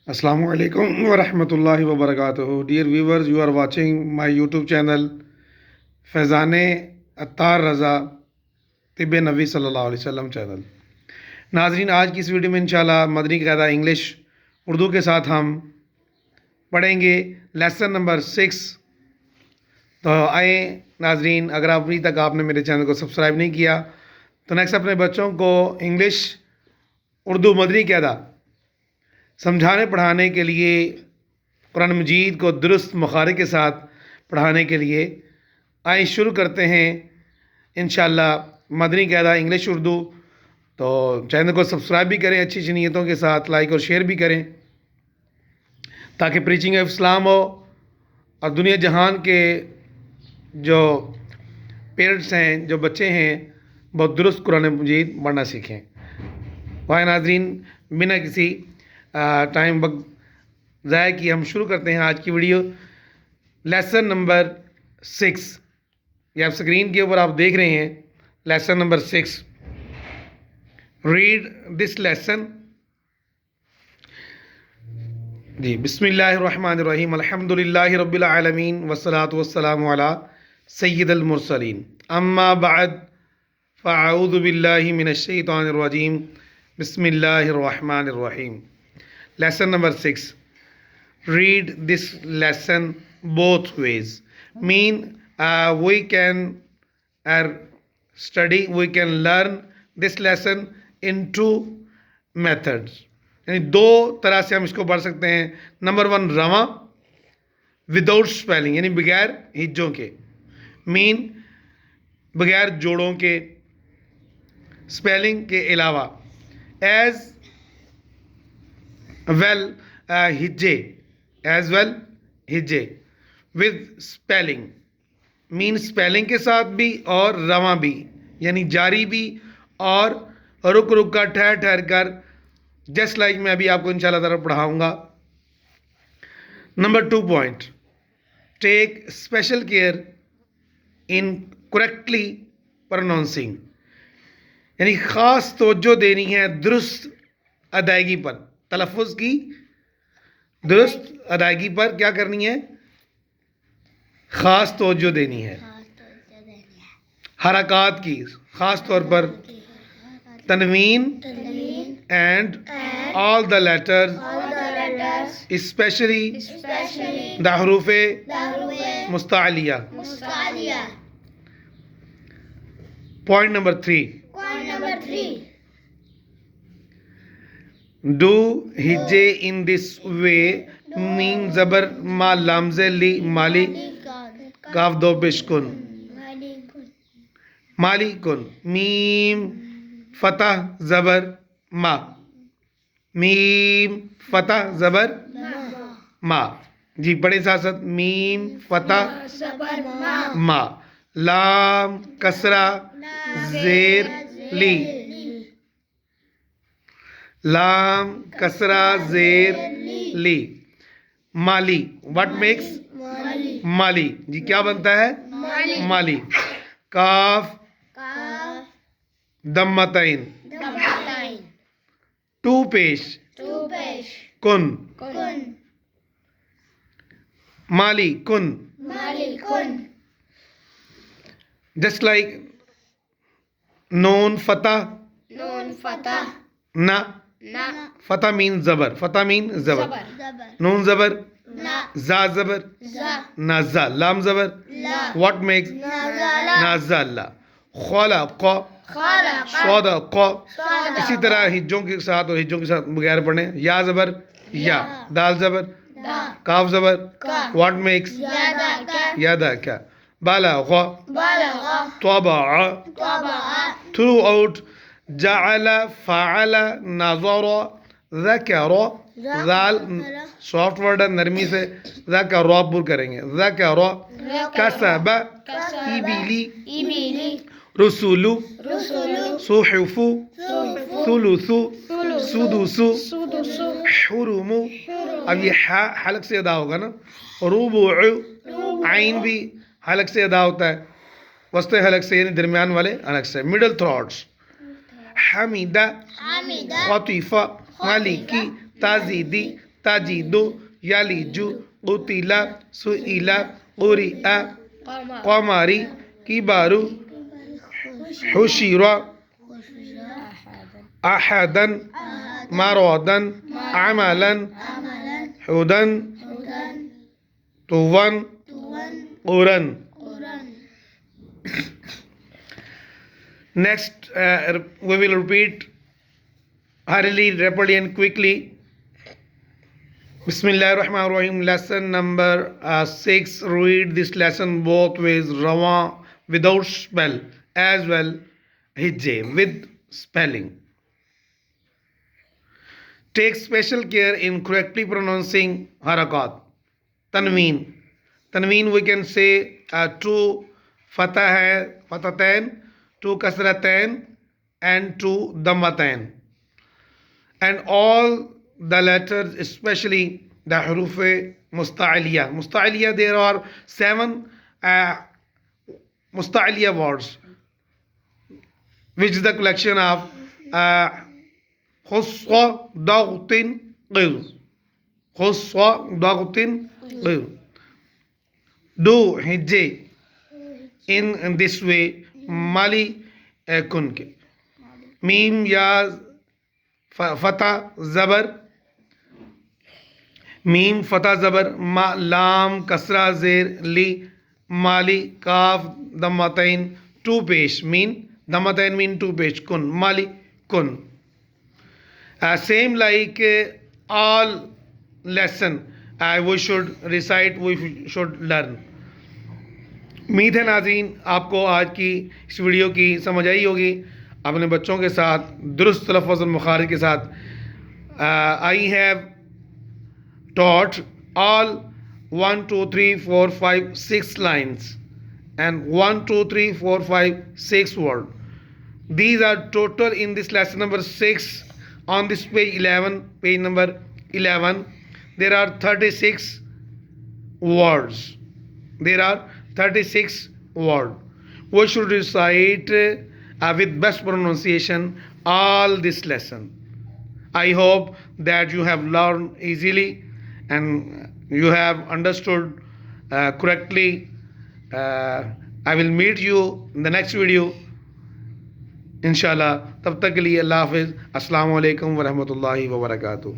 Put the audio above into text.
Assalamu alaikum wa rahmatullahi wa barakatuh. Dear viewers, you are watching my YouTube channel Faizan Attar रज़ा तिब नबी सल्लल्लाहु अलैहि वसल्लम channel. नाजरीन, आज की इस वीडियो में इंशाल्लाह मदनी कायदा इंग्लिश उर्दू के साथ हम पढ़ेंगे लेसन नंबर 6। तो आए नाजरीन, अगर अभी तक आपने मेरे चैनल को सब्सक्राइब नहीं किया तो नेक्स्ट अपने बच्चों को इंग्लिश उर्दू मदनी कायदा समझाने पढ़ाने के लिए, कुरान मजीद को दुरुस्त मखारिज के साथ पढ़ाने के लिए आइए शुरू करते हैं इंशाल्लाह मदनी कायदा इंग्लिश उर्दू। तो चैनल को सब्सक्राइब भी करें, अच्छी अच्छी नीयतों के साथ लाइक और शेयर भी करें ताकि प्रीचिंग ऑफ इस्लाम हो और दुनिया जहान के जो पेरेंट्स हैं, जो बच्चे हैं, बहुत दुरुस्त कुरान मजीद पढ़ना सीखें। वाह नाजरीन, बिना किसी टाइम वक्त ज़ाया किए हम शुरू करते हैं आज की वीडियो। लेसन नंबर 6, ये आप स्क्रीन के ऊपर आप देख रहे हैं। Lesson number 6, read this lesson. जी, बिस्मिल्लाहिर्रहमानिर्रहीम, अल्हम्दुलिल्लाहि रब्बिल आलमीन वस्सलातु वस्सलामु अला सय्यिदिल मुरसलीन, अम्मा बाद फ़अऊज़ु बिल्लाहि मिनश शैतानिर रजीम, बिस्मिल्लाहिर्रहमानिर्रहीम। Lesson number 6, read this lesson both ways. Mean we can study, we can learn this lesson in two methods. यानी दो तरह से हम इसको पढ़ सकते हैं। नंबर 1, रवा विदाउट स्पेलिंग, यानी बगैर हिज्जों के। मीन बगैर जोड़ों के, स्पेलिंग के अलावा। एज वेल हिज्जे, एज वेल हिज्जे विद स्पेलिंग। मीन स्पेलिंग के साथ भी और रवा भी, यानी जारी भी और रुक रुक कर, ठहर ठहर कर, जस्ट लाइक मैं अभी आपको इंशाल्लाह ताला पढ़ाऊंगा। Number 2 point, take special care in correctly pronouncing, यानी ख़ास तवज्जो देनी है दुरुस्त अदायगी पर, तलफ़ुज़ की दुरुस्त अदायगी पर क्या करनी है, ख़ास तवज्जो देनी है। हरकात की ख़ास तौर पर तनवीन and all the letters specially the हरूफ़े मुस्तालिया। पॉइंट नंबर 3, डू हिज्जे इन दिस वे मीन ज़बर मा लामज़े ली माली काफ दो बिशकुन, माली कुन, मीम फतह ज़बर मा, मीम फतह ज़बर मा। जी पढ़े साथ साथ, मीम फतह मा, लाम कसरा ज़ेर ली, लाम कसरा ज़ेर ली, माली। व्हाट मेक्स माली? जी क्या बनता है? माली। काफ दम्मतैन, टू पेश कुन, माली कुन। जस्ट लाइक नून फतह ना, फतह मीन जबर, फतह मीन जबर, नून जबर, जा जबर, नाजा, लाम जबर, व्हाट मेक्स नाज़ाला, ख़ला क़, सौदा क़। इसी तरह हिज्जों के साथ और हिज्जों के साथ बगैर पढ़े, या जबर या, दाल जबर, काफ जबर, व्हाट मेक्स यादा क्या, बाला ग़, तौबा, थ्रू आउट, जाअला फ़अला नज़रा ज़करा, ज़ाल सॉफ्ट वर्ड है, नरमी से ज़करा पूर करेंगे, ज़करा, कसब इबिली, रसूलु, सुहुफु, सुलुसु, सुदुसु, हुरुमु। अब ये हलक से अदा होगा ना। रुबु, आइन भी हलक से अदा होता है, वस्ते हलक से यानी दरमियान वाले हलक से। मिडल थ्रॉट्स, हमीदा, खतीफ़ा, मालिकी, ताजीदी, ताजिदु यालिजु कुतिला सुइला कुरिआ कमारी किबारु हुशिरा अहदन मरदन अमलन हुदन तुवन उरन. Next, we will repeat hurriedly, rapidly and quickly. Bismillah ar-Rahman ar-Rahim. Lesson number 6. Read this lesson both ways. Rawa without spell as well hijje with spelling. Take special care in correctly pronouncing harakat. Tanween. Tanween we can say two fatah hai, fatatain, two kasratain and two dammatain. And all the letters, especially the huruf musta'aliyah. Musta'aliyah, there are 7 musta'aliyah words, which is the collection of khuswa daghtin qil. Khuswa daghtin qil. Do hijje in this way. Mali kunke. Mim ya फता ज़बर मीम फता ज़बर मा लाम कसरा ज़ेर ली माली काफ दम्मतैन टू पेश मीन दम्मतैन मीन टू पेश कुन माली कुन. Same like all lesson we should recite, we should learn. उम्मीद है नाज़रीन आपको आज की इस वीडियो की समझ आई होगी. अपने बच्चों के साथ दुरुस्त लफ़्ज़ और मुखारिज के साथ I have taught all 1 2 3 4 5 6 lines and 1 2 3 4 5 6 word. These are total in this lesson number 6 on this page 11, page number 11. There are 36 words. There are 36 words. We should recite with best pronunciation all this lesson. I hope that you have learned easily and you have understood correctly. I will meet you in the next video inshallah. तब तक के लिए अल्लाह हाफ़िज़. अस्सलामु अलैकुम व रहमतुल्लाहि व बरकातुहू.